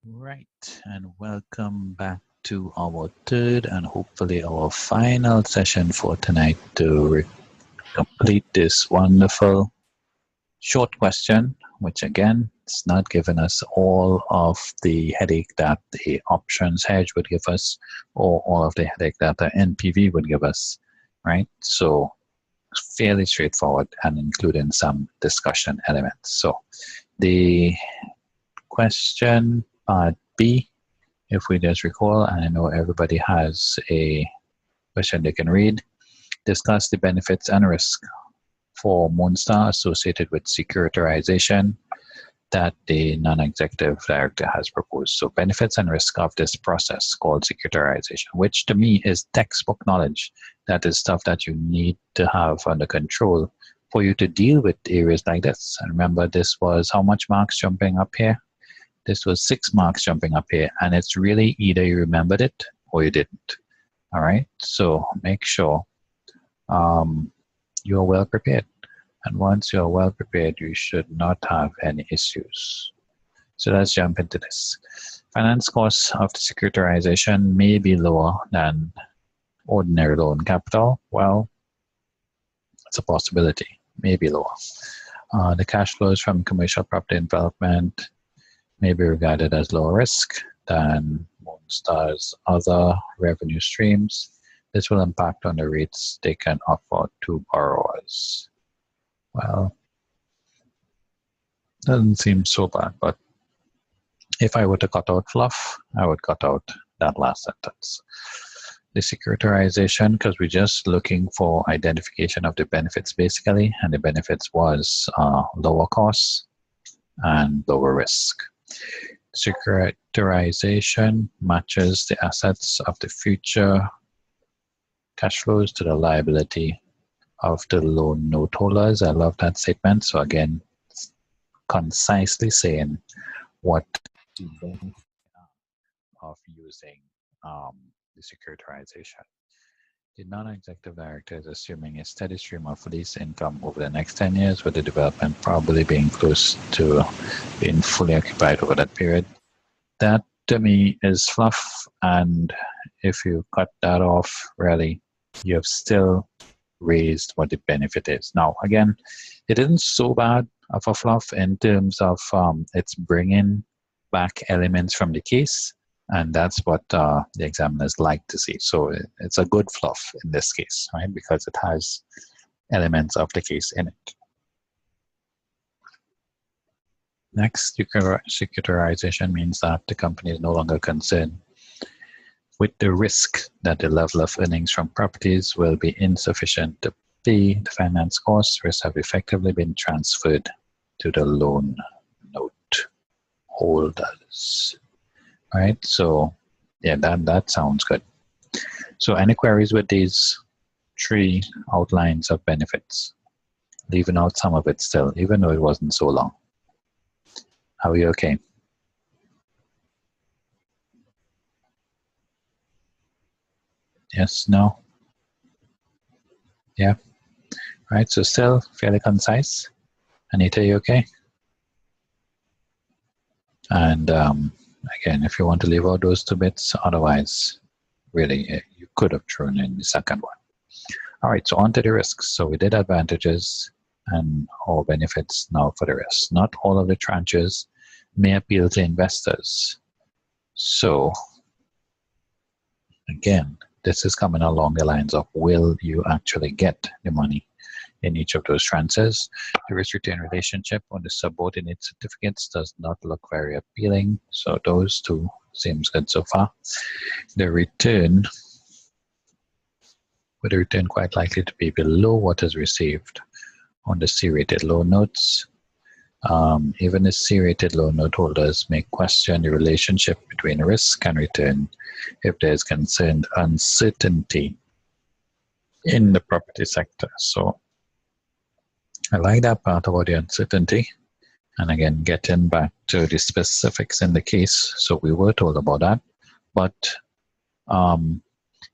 Right, and welcome back to our third and hopefully our final session for tonight to complete this wonderful short question, which again, it's not giving us all of the headache that the options hedge would give us, or all of the headache that the NPV would give us, right? So, fairly straightforward and including some discussion elements. So, the question part B, if we just recall, and I know everybody has a question they can read, discuss the benefits and risk for Moonstar associated with securitization that the non-executive director has proposed. So benefits and risk of this process called securitization, which to me is textbook knowledge. That is stuff that you need to have under control for you to deal with areas like this. And remember, this was how much marks jumping up here? This was 6 marks jumping up here, and it's really either you remembered it or you didn't. All right, so make sure you're well prepared. And once you're well prepared, you should not have any issues. So let's jump into this. Finance costs of the securitization may be lower than ordinary loan capital. Well, it's a possibility, maybe lower. The cash flows from commercial property development may be regarded as lower risk than Moonstar's other revenue streams. This will impact on the rates they can offer to borrowers. Well, doesn't seem so bad, but if I were to cut out fluff, I would cut out that last sentence. The securitization, because we're just looking for identification of the benefits basically, and the benefits was lower costs and lower risk. Securitization matches the assets of the future cash flows to the liability of the loan note holders. I love that statement. So again, concisely saying what the benefit of using the securitization. The non-executive director is assuming a steady stream of lease income over the next 10 years, with the development probably being close to being fully occupied over that period. That to me is fluff, and if you cut that off, really, you have still raised what the benefit is. Now, again, it isn't so bad of a fluff in terms of it's bringing back elements from the case, and that's what the examiners like to see. So it's a good fluff in this case, right? Because it has elements of the case in it. Next, securitization means that the company is no longer concerned with the risk that the level of earnings from properties will be insufficient to pay the finance costs. Risks have effectively been transferred to the loan note holders. Right, so yeah, that sounds good. So any queries with these 3 outlines of benefits? Leaving out some of it still, even though it wasn't so long. Are we okay? Yes, no? Yeah? Right, so still fairly concise. Anita, you okay? And again, if you want to leave out those 2 bits, otherwise, really, you could have thrown in the second one. All right, so on to the risks. So we did advantages and all benefits. Now for the rest. Not all of the tranches may appeal to investors. So again, this is coming along the lines of, will you actually get the money in each of those tranches? The risk-return relationship on the subordinate certificates does not look very appealing. So those 2 seems good so far. The return, with the return quite likely to be below what is received on the C-rated loan notes. Even the C-rated loan note holders may question the relationship between risk and return if there is concerned uncertainty in the property sector. So I like that part about the uncertainty. And again, getting back to the specifics in the case. So we were told about that. But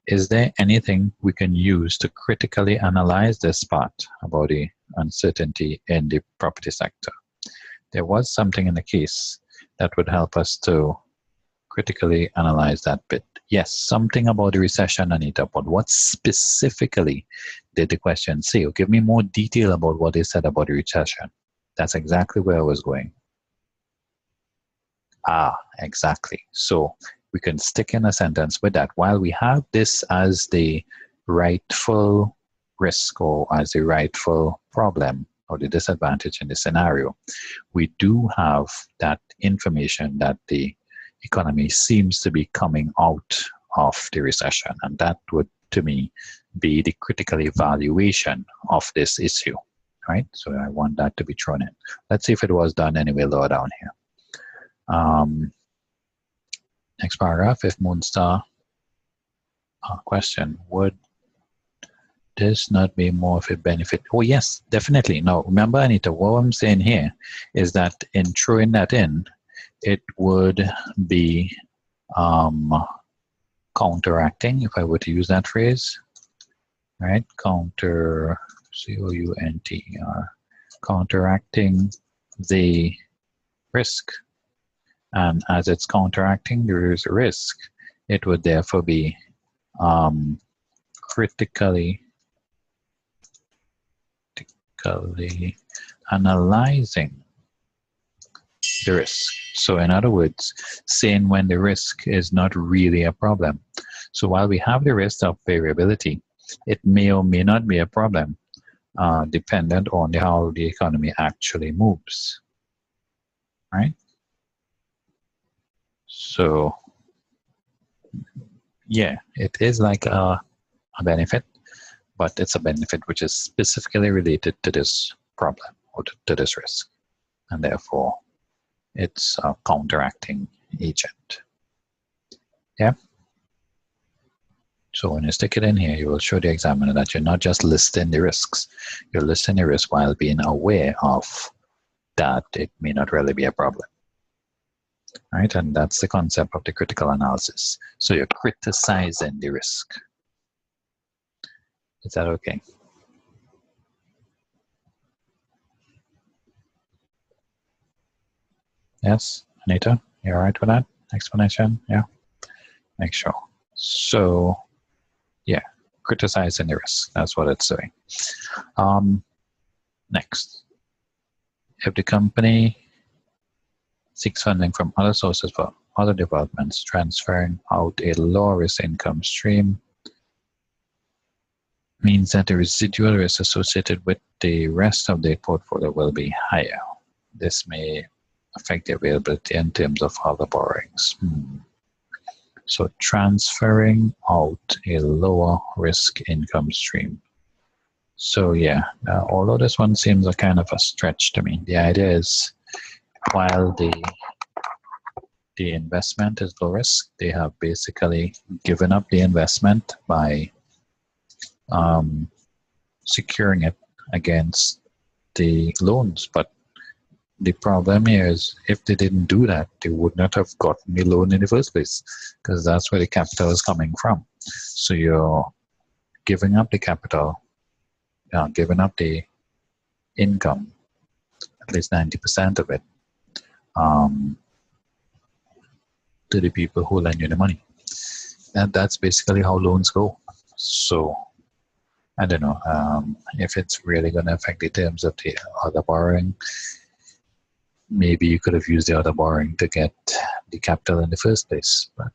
is there anything we can use to critically analyze this part about the uncertainty in the property sector? There was something in the case that would help us to critically analyze that bit. Yes, something about the recession, Anita, but what specifically did the question say? Give me more detail about what they said about the recession. That's exactly where I was going. Exactly. So we can stick in a sentence with that. While we have this as the rightful risk or as the rightful problem or the disadvantage in the scenario, we do have that information that the economy seems to be coming out of the recession. And that would, to me, be the critical evaluation of this issue, right? So I want that to be thrown in. Let's see if it was done anyway lower down here. Next paragraph, if Moonstar question, would this not be more of a benefit? Oh, yes, definitely. Now, remember, Anita, what I'm saying here is that in throwing that in, it would be counteracting, if I were to use that phrase, right? Counter, C-O-U-N-T-E-R, counteracting the risk. And as it's counteracting the risk, it would therefore be critically analyzing the risk. So in other words, saying when the risk is not really a problem. So while we have the risk of variability, it may or may not be a problem, dependent on how the economy actually moves, right? So yeah, it is like a benefit, but it's a benefit which is specifically related to this problem or to this risk, and therefore it's a counteracting agent. Yeah. So when you stick it in here, you will show the examiner that you're not just listing the risks, you're listing the risk while being aware of that it may not really be a problem. Right, and that's the concept of the critical analysis. So you're criticizing the risk. Is that okay? Yes, Anita, you all right with that explanation? Yeah, make sure. So, yeah, criticizing the risk. That's what it's doing. Next, if the company seeks funding from other sources for other developments, transferring out a low-risk income stream means that the residual risk associated with the rest of the portfolio will be higher. This may affect the availability in terms of other borrowings. So transferring out a lower risk income stream. So yeah, although this one seems a kind of a stretch to me, the idea is while the investment is low risk, they have basically given up the investment by securing it against the loans. But the problem here is if they didn't do that, they would not have gotten the loan in the first place, because that's where the capital is coming from. So you're giving up the capital, giving up the income, at least 90% of it, to the people who lend you the money. And that's basically how loans go. So I don't know if it's really going to affect the terms of the other borrowing. Maybe you could have used the other borrowing to get the capital in the first place, but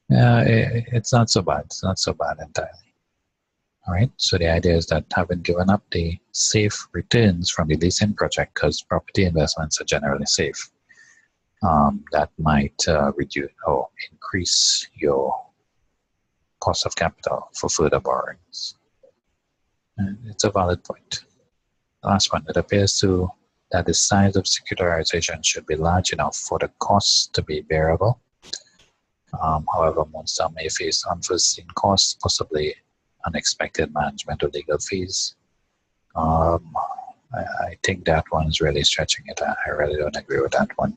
it's not so bad. It's not so bad entirely. All right. So the idea is that having given up the safe returns from the leasing project, because property investments are generally safe, that might reduce or increase your cost of capital for further borrowings. And it's a valid point. Last one, it appears to that the size of securitization should be large enough for the costs to be bearable. However, Monster may face unforeseen costs, possibly unexpected management or legal fees. I think that one's really stretching it. I really don't agree with that one.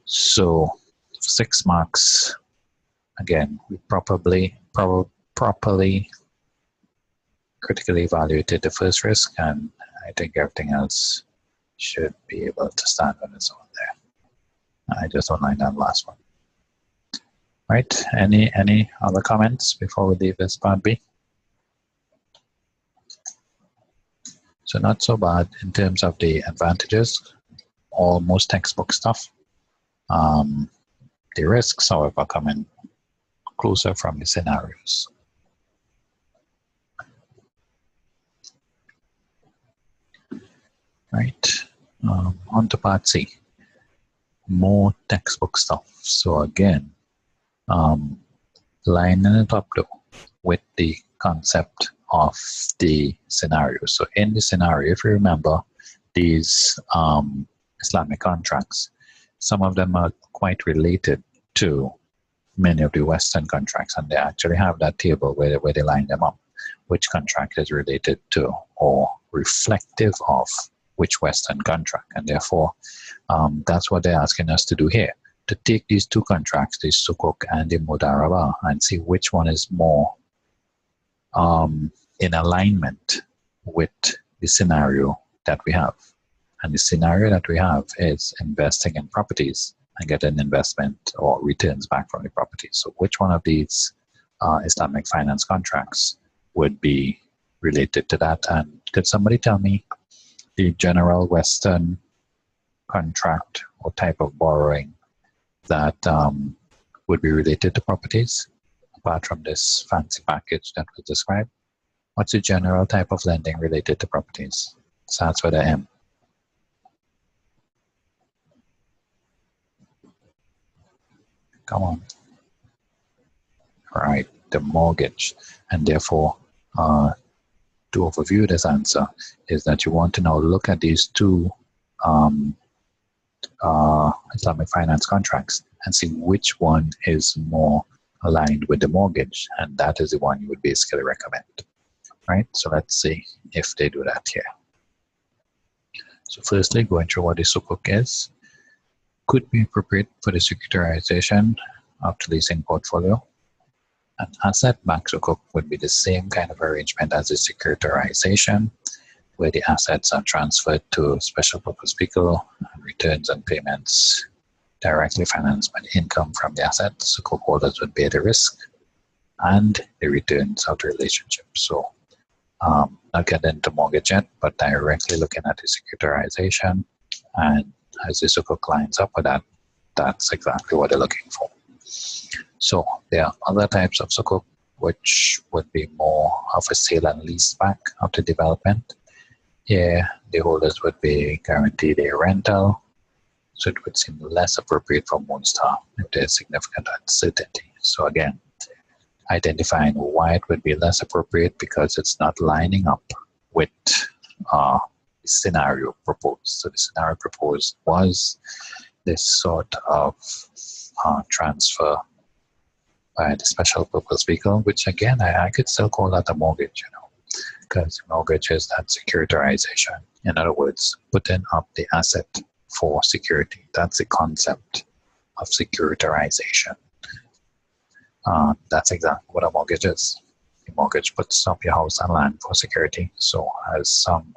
So 6 marks. Again, we properly critically evaluated the first risk, and I think everything else should be able to stand on its own there. I just don't like that last one. Right? Any other comments before we leave this part B? So not so bad in terms of the advantages, almost textbook stuff. The risks, however, come in closer from the scenarios. Right, on to part C. More textbook stuff. So again, lining it up though with the concept of the scenario. So in the scenario, if you remember these Islamic contracts, some of them are quite related to many of the Western contracts, and they actually have that table where they line them up, which contract is related to or reflective of which Western contract, and therefore that's what they're asking us to do here, to take these two contracts, the Sukuk and the Mudaraba, and see which one is more in alignment with the scenario that we have. And the scenario that we have is investing in properties and getting investment or returns back from the properties. So which one of these Islamic finance contracts would be related to that? And could somebody tell me the general Western contract or type of borrowing that would be related to properties, apart from this fancy package that was described? What's the general type of lending related to properties? Starts with a M. Come on. All right, the mortgage. And therefore, to overview this answer is that you want to now look at these two Islamic finance contracts and see which one is more aligned with the mortgage, and that is the one you would basically recommend. Right? So let's see if they do that here. So firstly, going through what the Sukuk is, could be appropriate for the securitization of the leasing portfolio. An asset-backed Sukuk would be the same kind of arrangement as a securitization, where the assets are transferred to special purpose vehicle and returns and payments directly financed by the income from the assets. Sukuk holders would bear the risk and the returns of the relationship. So not getting into mortgage yet, but directly looking at the securitization, and as the Sukuk lines up with that, that's exactly what they're looking for. So there are other types of Sukuk which would be more of a sale and lease back of the development. Here, the holders would be guaranteed a rental, so it would seem less appropriate for Moonstar if there's significant uncertainty. So again, identifying why it would be less appropriate, because it's not lining up with the scenario proposed. So the scenario proposed was this sort of transfer by the special purpose vehicle, which again, I could still call that a mortgage, because mortgage is that securitization. In other words, putting up the asset for security. That's the concept of securitization. That's exactly what a mortgage is. The mortgage puts up your house and land for security. So as some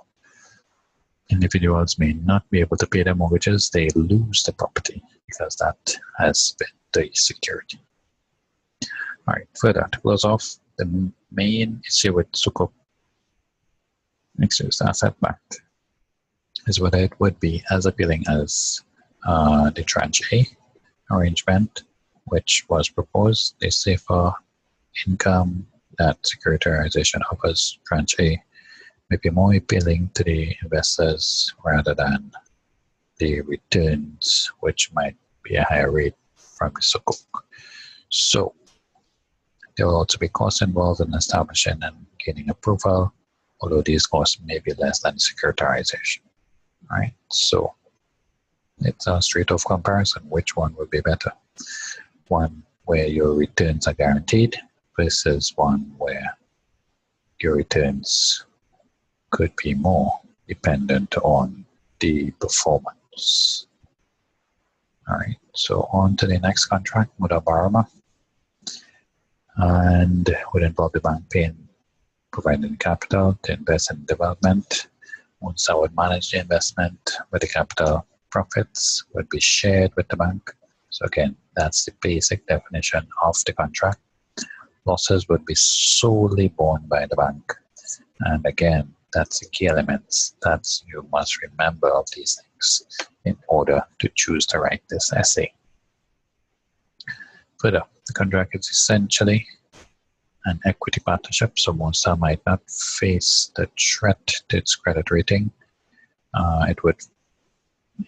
individuals may not be able to pay their mortgages, they lose the property because that has been the security. All right, further to close off, the main issue with Sukuk, mixed use asset backed, is whether it would be as appealing as the Tranche A arrangement, which was proposed. They say for income that securitization offers, Tranche A may be more appealing to the investors rather than the returns, which might be a higher rate from the Sukuk. So there will also be costs involved in establishing and gaining approval, although these costs may be less than securitization. Right? So it's a straight-off comparison. Which one would be better? One where your returns are guaranteed versus one where your returns could be more dependent on the performance. All right, so on to the next contract, Mudabarama, and would involve the bank providing capital to invest in development. Moonstar would manage the investment, where the capital profits would be shared with the bank. So again, that's the basic definition of the contract. Losses would be solely borne by the bank. And again, that's the key elements that you must remember of these things in order to choose to write this essay. Further, the contract is essentially an equity partnership, so Monster might not face the threat to its credit rating. It would,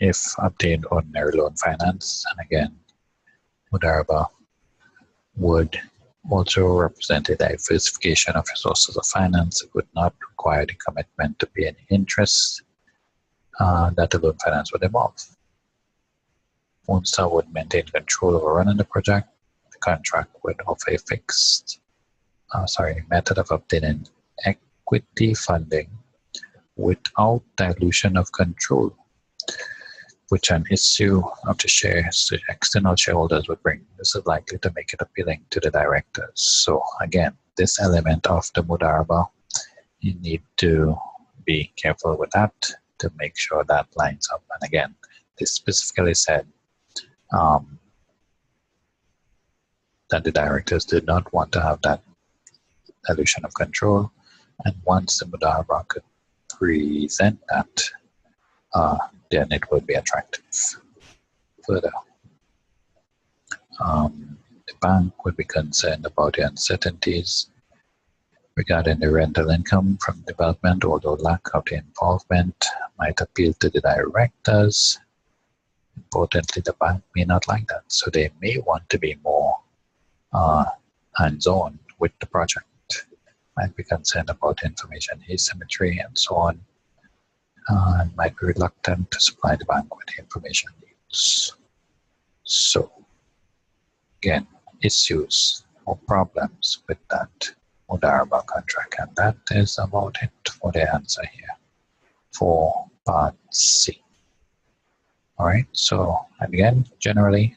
if obtained ordinary loan finance, and again, Mudaraba would also represent a diversification of sources of finance. It would not require the commitment to pay any interest that the loan finance would involve. Monster would maintain control over running the project. The contract would offer a fixed method of obtaining equity funding without dilution of control, which an issue of the shares to external shareholders would bring. This is likely to make it appealing to the directors. So again, this element of the Mudaraba, you need to be careful with that to make sure that lines up. And again, this specifically said that the directors did not want to have that dilution of control, and once the Mudaraba could present that, then it would be attractive. Further, the bank would be concerned about the uncertainties regarding the rental income from development, although lack of the involvement might appeal to the directors. Importantly, the bank may not like that, so they may want to be more hands-on with the project. Might be concerned about information asymmetry and so on, and might be reluctant to supply the bank with the information needs. So, again, issues or problems with that Mudaraba contract, and that is about it for the answer here for part C. All right, so again, generally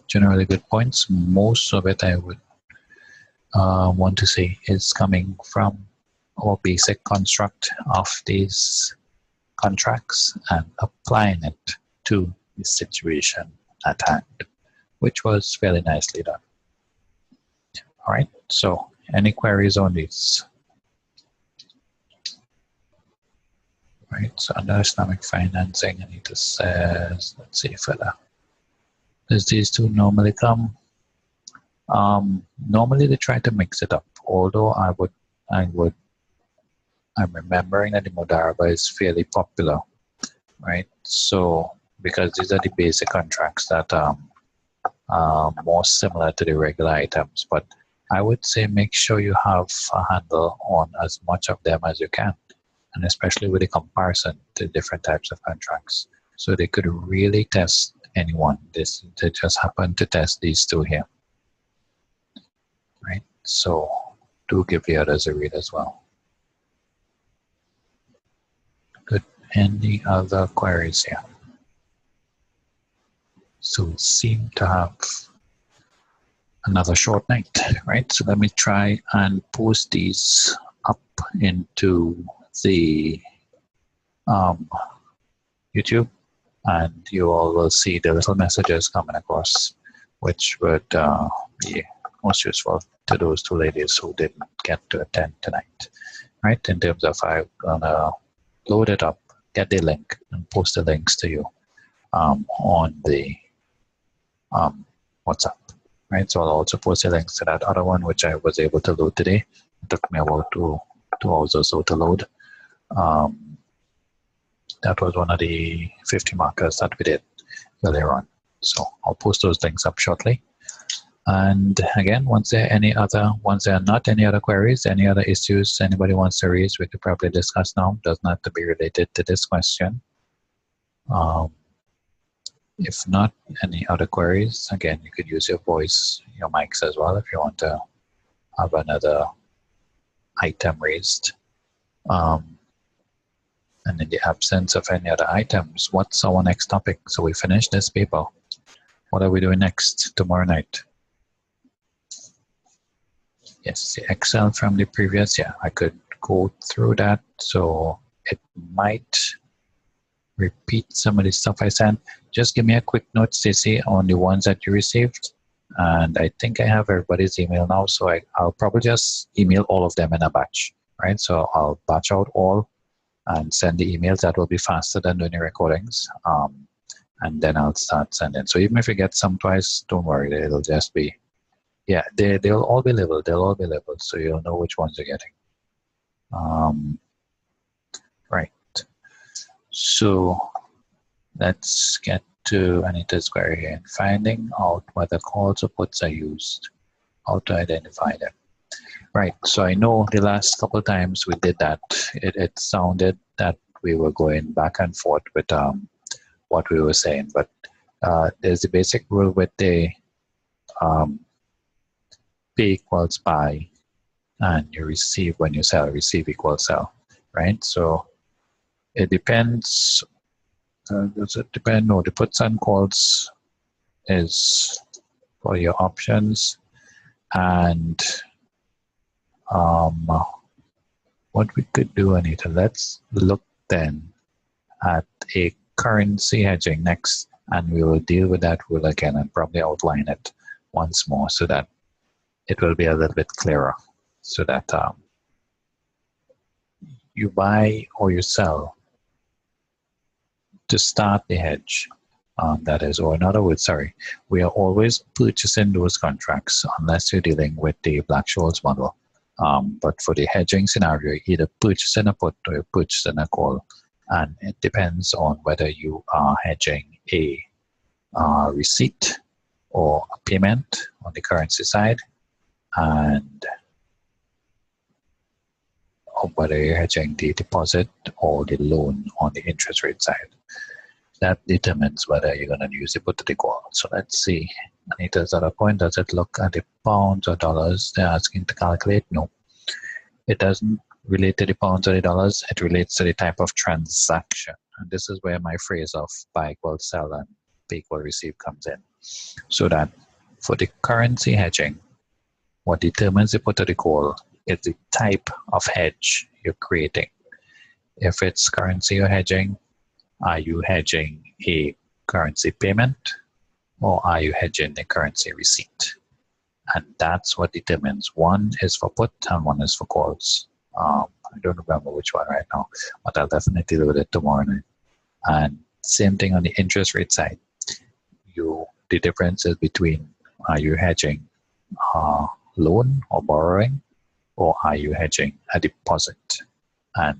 good points. Most of it I would want to say is coming from our basic construct of these contracts and applying it to the situation at hand, which was fairly nicely done. All right, so any queries on these? Right, so under Islamic financing, Anita says, let's see further. Does these two normally come? Normally they try to mix it up, although I'm remembering that the Mudaraba is fairly popular, right? So, because these are the basic contracts that are more similar to the regular items, but I would say make sure you have a handle on as much of them as you can, and especially with the comparison to different types of contracts. So they could really test anyone. They just happen to test these two here. Right, so do give the others a read as well. Good. Any other queries here? So we seem to have another short night, right? So let me try and post these up into the YouTube, and you all will see the little messages coming across, which would be most useful to those two ladies who didn't get to attend tonight, right? In terms of I'm gonna load it up, get the link, and post the links to you on the WhatsApp, right? So I'll also post the links to that other one, which I was able to load today. It took me about two hours or so to load. That was one of the 50 markers that we did earlier on. So I'll post those links up shortly. And again, once there are not any other queries, any other issues anybody wants to raise, we could probably discuss now. Does not have to be related to this question. If not any other queries, again, you could use your voice, your mics as well if you want to have another item raised. And in the absence of any other items, what's our next topic? So we finished this paper. What are we doing next tomorrow night? Yes, the Excel from the previous year. I could go through that, so it might repeat some of the stuff I sent, just give me a quick note, Stacey, on the ones that you received. And I think I have everybody's email now, so I'll probably just email all of them in a batch, right? So I'll batch out all and send the emails. That will be faster than doing the recordings. And then I'll start sending. So even if you get some twice, don't worry, it'll just be, yeah, they'll all be labeled. They'll all be labeled, so you'll know which ones you're getting. Right. So let's get to Anita's query here. Finding out whether calls or puts are used, how to identify them. Right, so I know the last couple of times we did that, it sounded that we were going back and forth with what we were saying, but there's the basic rule with the pay equals buy, and you receive when you sell, receive equals sell, right? So it depends. Does it depend? No, the puts and calls is for your options, and what we could do, Anita, let's look then at a currency hedging next, and we will deal with that rule again and probably outline it once more so that it will be a little bit clearer, so that you buy or you sell to start the hedge. That is, or in other words, sorry, we are always purchasing those contracts unless you're dealing with the Black-Scholes model. But for the hedging scenario, you're either purchasing a put or you're purchasing a call. And it depends on whether you are hedging a receipt or a payment on the currency side, and or whether you're hedging the deposit or the loan on the interest rate side. That determines whether you're going to use the put or the call. So let's see. Anita's other point, does it look at the pounds or dollars they're asking to calculate? No. It doesn't relate to the pounds or the dollars. It relates to the type of transaction. And this is where my phrase of buy equals sell and pay equal receive comes in. So that for the currency hedging, what determines the put or the call is the type of hedge you're creating. If it's currency you're hedging, are you hedging a currency payment or are you hedging a currency receipt? And that's what determines. One is for put and one is for calls. I don't remember which one right now, but I'll definitely do it tomorrow night. And same thing on the interest rate side. The difference is between, are you hedging a loan or borrowing, or are you hedging a deposit? And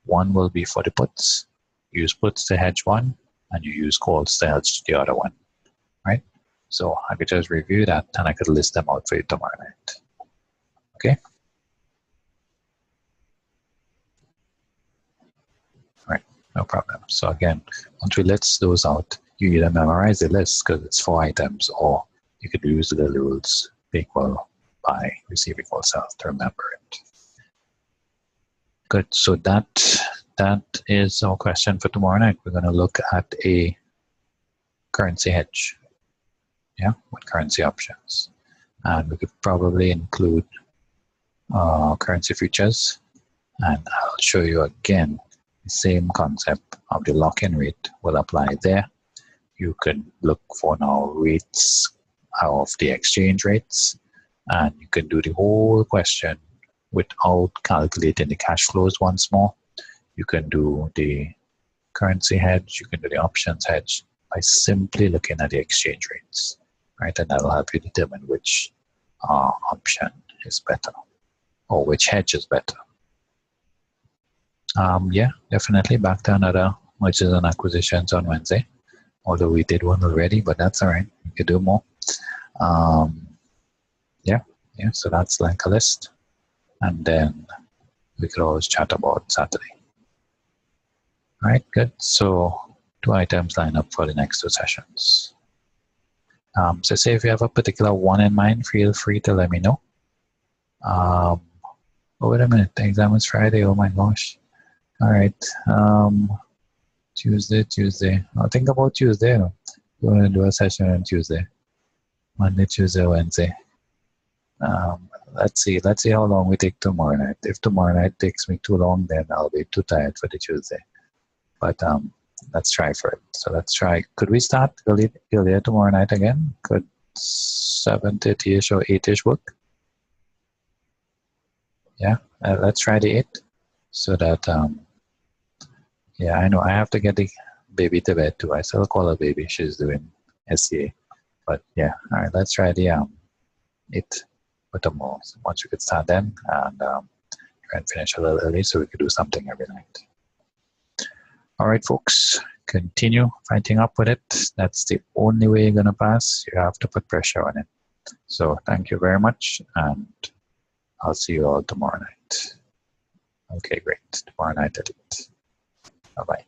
one will be for the puts. Use puts to hedge one, and you use calls to hedge the other one, right? So I could just review that, and I could list them out for you tomorrow night. Okay? All right, no problem. So again, once we list those out, you either memorize the list because it's 4 items, or you could use the rules, pay equal, buy, receive equal, sell, to remember it. Good, so that is our question for tomorrow night. We're going to look at a currency hedge, yeah, with currency options. And we could probably include currency futures. And I'll show you again the same concept of the lock-in rate will apply there. You can look for now rates of the exchange rates, and you can do the whole question without calculating the cash flows once more. You can do the currency hedge, you can do the options hedge by simply looking at the exchange rates, right? And that'll help you determine which option is better or which hedge is better. Yeah, definitely back to another mergers and acquisitions on Wednesday. Although we did one already, but that's all right. We could do more. Yeah, so that's like a list. And then we could always chat about Saturday. All right, good. So 2 items line up for the next 2 sessions. So say if you have a particular one in mind, feel free to let me know. Oh, wait a minute. The exam is Friday. Oh my gosh. All right. Tuesday. I'll think about Tuesday. We're going to do a session on Tuesday. Monday, Tuesday, Wednesday. Let's see how long we take tomorrow night. If tomorrow night takes me too long, then I'll be too tired for the Tuesday. But let's try for it. So let's try. Could we start earlier tomorrow night again? Could 7:30ish or 8ish work? Yeah, let's try the 8 so that yeah, I know I have to get the baby to bed too. I still call her baby. She's doing SCA. But yeah, all right, let's try the 8 for tomorrow. So once we could start then and try and finish a little early so we could do something every night. All right, folks, continue fighting up with it. That's the only way you're going to pass. You have to put pressure on it. So thank you very much, and I'll see you all tomorrow night. Okay, great. Tomorrow night at 8. Bye-bye.